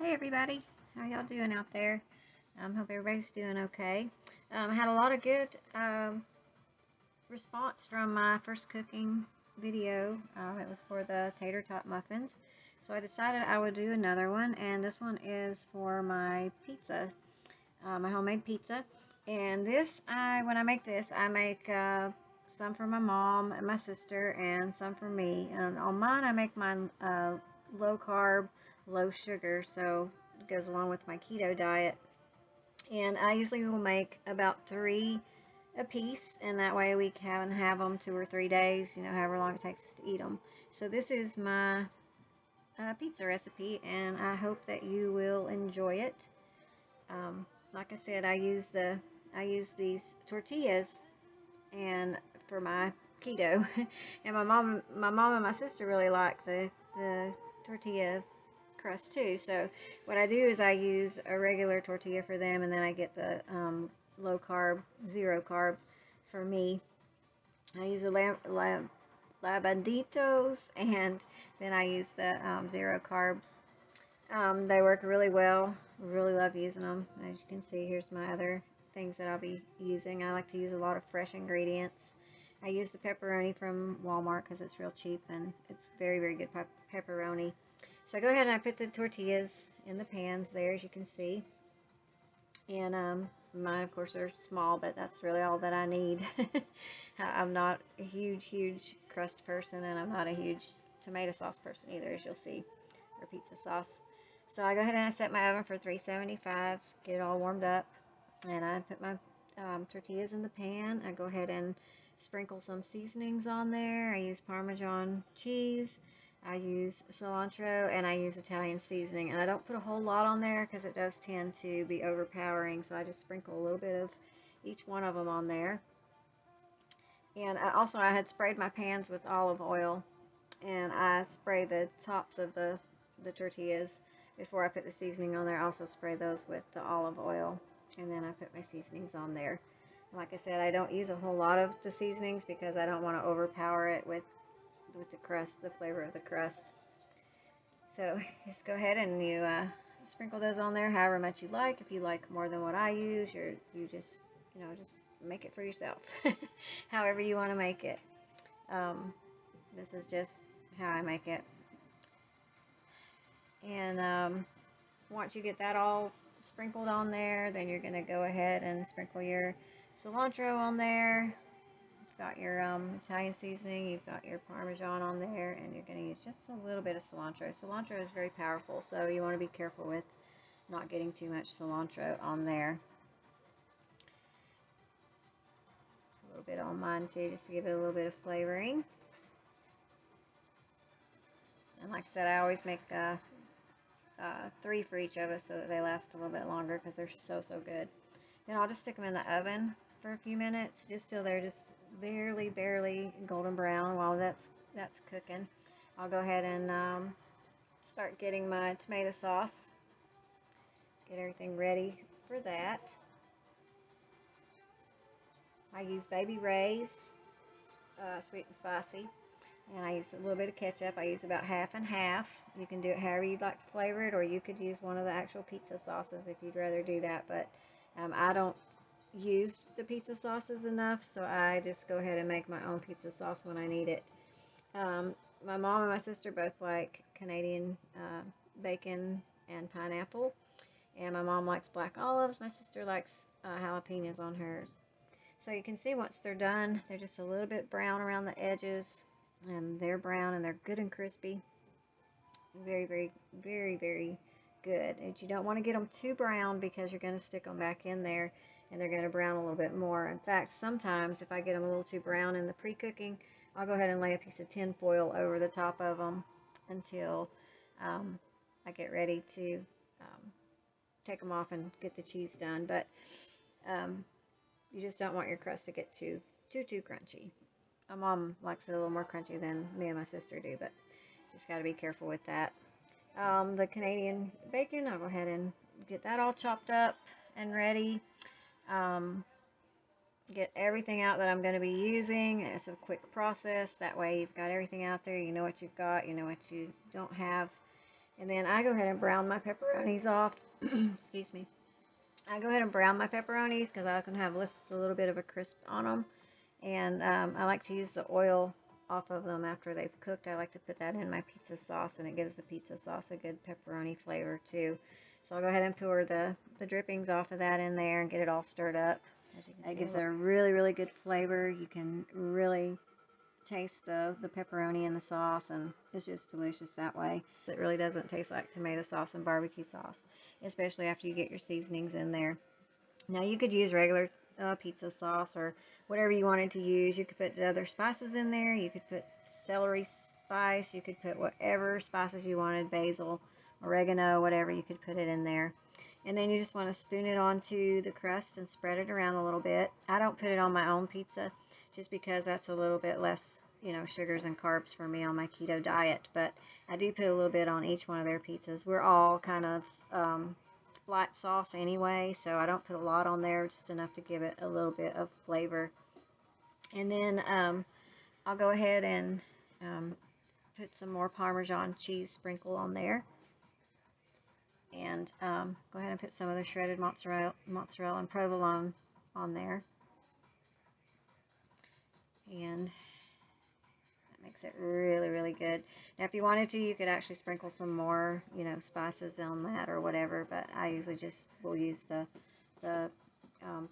Hey everybody, how y'all doing out there? Hope everybody's doing okay. I had a lot of good response from my first cooking video. It was for the tater tot muffins. So I decided I would do another one, and this one is for my pizza, my homemade pizza. And when I make this, I make some for my mom and my sister, and some for me. And on mine, I make mine low carb, low sugar, so it goes along with my keto diet. And I usually will make about three a piece, and that way we can have them 2 or 3 days, however long it takes us to eat them. So this is my pizza recipe, and I hope that you will enjoy it. Like I said, I use these tortillas and for my keto, and my mom and my sister really like the tortilla crust too. So what I do is I use a regular tortilla for them, and then I get the low carb, zero carb for me. I use the labanditos, and then I use the zero carbs. They work really well. Really love using them. As you can see, here's my other things that I'll be using. I like to use a lot of fresh ingredients. I use the pepperoni from Walmart because it's real cheap and it's very, very good pepperoni. So I go ahead and I put the tortillas in the pans there, as you can see. And mine, of course, are small, but that's really all that I need. I'm not a huge, huge crust person, and I'm not a huge tomato sauce person either, as you'll see, or pizza sauce. So I go ahead and I set my oven for 375, get it all warmed up, and I put my tortillas in the pan. I go ahead and sprinkle some seasonings on there. I use Parmesan cheese, I use cilantro, and I use Italian seasoning. And I don't put a whole lot on there because it does tend to be overpowering, so I just sprinkle a little bit of each one of them on there. And I had sprayed my pans with olive oil, and I spray the tops of the tortillas before I put the seasoning on there. I also spray those with the olive oil, and then I put my seasonings on there. Like I said, I don't use a whole lot of the seasonings because I don't want to overpower it with the crust, the flavor of the crust. So just go ahead and you sprinkle those on there however much you like. If you like more than what I use, you just just make it for yourself, however you want to make it. This is just how I make it. And once you get that all sprinkled on there, then you're going to go ahead and sprinkle your cilantro on there. You've got your Italian seasoning, you've got your Parmesan on there, and you're going to use just a little bit of cilantro. Cilantro is very powerful, so you want to be careful with not getting too much cilantro on there. A little bit on mine too, just to give it a little bit of flavoring. And like I said, I always make 3 for each of us so that they last a little bit longer because they're so, so good. Then I'll just stick them in the oven for a few minutes, just till they're just barely golden brown. While that's cooking, I'll go ahead and start getting my tomato sauce. Get everything ready for that. I use Baby Ray's sweet and spicy, and I use a little bit of ketchup. I use about half and half. You can do it however you'd like to flavor it, or you could use one of the actual pizza sauces if you'd rather do that. But I don't use the pizza sauces enough, so I just go ahead and make my own pizza sauce when I need it. My mom and my sister both like Canadian bacon and pineapple, and my mom likes black olives. My sister likes jalapenos on hers. So you can see once they're done, they're just a little bit brown around the edges, and they're brown and they're good and crispy. Very, very, very, very good. And you don't want to get them too brown because you're going to stick them back in there and they're going to brown a little bit more. In fact, sometimes if I get them a little too brown in the pre-cooking, I'll go ahead and lay a piece of tin foil over the top of them until I get ready to take them off and get the cheese done. But you just don't want your crust to get too crunchy. My mom likes it a little more crunchy than me and my sister do, but just got to be careful with that. The Canadian bacon, I'll go ahead and get that all chopped up and ready. Get everything out that I'm going to be using. It's a quick process. That way you've got everything out there. You know what you've got. You know what you don't have. And then I go ahead and brown my pepperonis off. Excuse me. I go ahead and brown my pepperonis because I can have just a little bit of a crisp on them. And I like to use the oil off of them after they've cooked. I like to put that in my pizza sauce, and it gives the pizza sauce a good pepperoni flavor too. So I'll go ahead and pour the drippings off of that in there and get it all stirred up. It gives it a really, really good flavor. You can really taste the pepperoni in the sauce, and it's just delicious that way. It really doesn't taste like tomato sauce and barbecue sauce, especially after you get your seasonings in there. Now you could use regular pizza sauce or whatever you wanted to use. You could put other spices in there. You could put celery spice. You could put whatever spices you wanted, basil, oregano, whatever. You could put it in there. And then you just want to spoon it onto the crust and spread it around a little bit. I don't put it on my own pizza just because that's a little bit less, you know, sugars and carbs for me on my keto diet. But I do put a little bit on each one of their pizzas. We're all kind of light sauce anyway, so I don't put a lot on there, just enough to give it a little bit of flavor. And then I'll go ahead and put some more Parmesan cheese sprinkle on there. And go ahead and put some of the shredded mozzarella and provolone on there. And that makes it really, really good. Now, if you wanted to, you could actually sprinkle some more, you know, spices on that or whatever, but I usually just will use the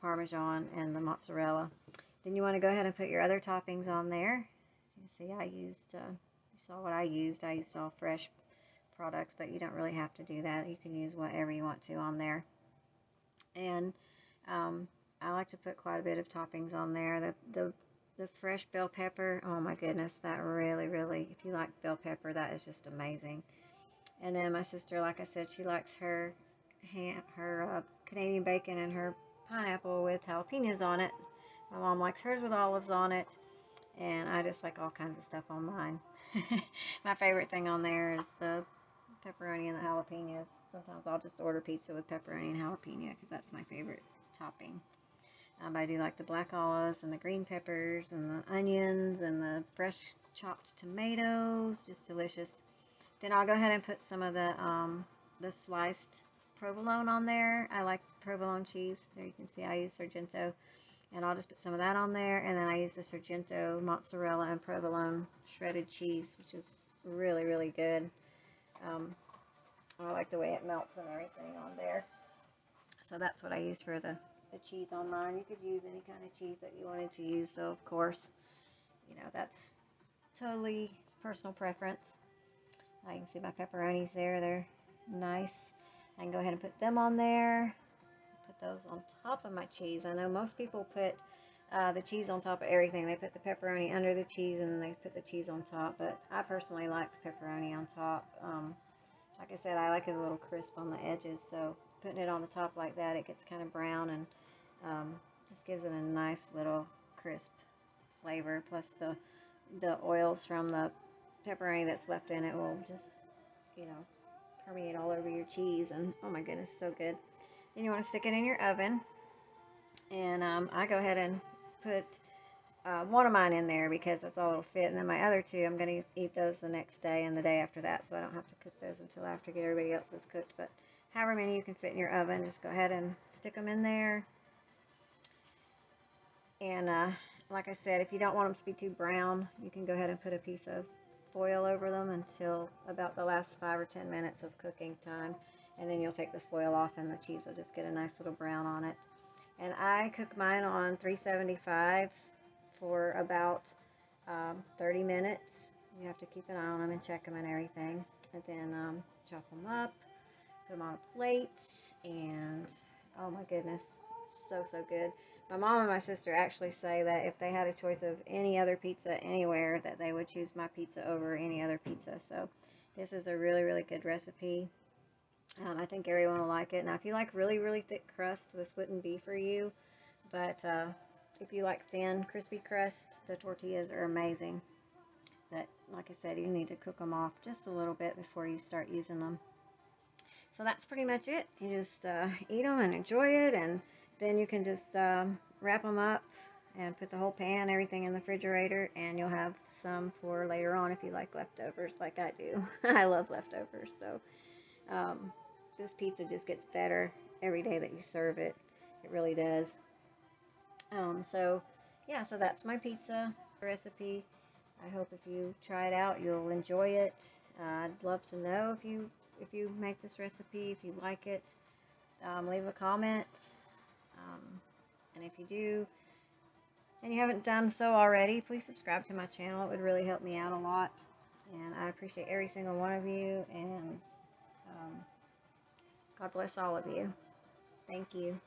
Parmesan and the mozzarella. Then you want to go ahead and put your other toppings on there. You see, you saw what I used. I used all fresh products, but you don't really have to do that. You can use whatever you want to on there. And I like to put quite a bit of toppings on there. The fresh bell pepper, oh my goodness, that really, really, if you like bell pepper, that is just amazing. And then my sister, like I said, she likes her Canadian bacon and her pineapple with jalapenos on it. My mom likes hers with olives on it, and I just like all kinds of stuff on mine. My favorite thing on there is the pepperoni and the jalapenos. Sometimes I'll just order pizza with pepperoni and jalapeno because that's my favorite topping. I do like the black olives and the green peppers and the onions and the fresh chopped tomatoes, just delicious. Then I'll go ahead and put some of the sliced provolone on there. I like provolone cheese. There you can see I use Sargento, and I'll just put some of that on there. And then I use the Sargento mozzarella and provolone shredded cheese, which is really, really good. I like the way it melts and everything on there. So that's what I use for the cheese on mine. You could use any kind of cheese that you wanted to use, so of course, you know, that's totally personal preference. You can see my pepperonis there. They're nice. I can go ahead and put them on there. Put those on top of my cheese. I know most people put the cheese on top of everything. They put the pepperoni under the cheese and then they put the cheese on top, but I personally like the pepperoni on top. Like I said, I like it a little crisp on the edges, so putting it on the top like that, it gets kind of brown and just gives it a nice little crisp flavor. Plus the oils from the pepperoni that's left in it will just, you know, permeate all over your cheese, and oh my goodness, so good. Then you want to stick it in your oven, and I go ahead and put one of mine in there because that's all it'll fit, and then my other two, I'm going to eat those the next day and the day after that, so I don't have to cook those until after everybody else is cooked. But however many you can fit in your oven, just go ahead and stick them in there. And like I said, if you don't want them to be too brown, you can go ahead and put a piece of foil over them until about the last 5 or 10 minutes of cooking time, and then you'll take the foil off and the cheese will just get a nice little brown on it. And I cook mine on 375 for about 30 minutes. You have to keep an eye on them and check them and everything, and then chop them up, put them on a plate, and oh my goodness, so good. My mom and my sister actually say that if they had a choice of any other pizza anywhere, that they would choose my pizza over any other pizza. So this is a really, really good recipe. I think everyone will like it. Now, if you like really, really thick crust, this wouldn't be for you. But if you like thin, crispy crust, the tortillas are amazing. But like I said, you need to cook them off just a little bit before you start using them. So that's pretty much it. You just eat them and enjoy it, and then you can just wrap them up and put the whole pan, everything in the refrigerator, and you'll have some for later on if you like leftovers like I do. I love leftovers, so Um, this pizza just gets better every day that you serve it. It really does. So yeah, so that's my pizza recipe. I hope if you try it out, you'll enjoy it. I'd love to know if you make this recipe, if you like it. Leave a comment. Um, and if you do, and you haven't done so already, please subscribe to my channel. It would really help me out a lot. And I appreciate every single one of you. And God bless all of you. Thank you.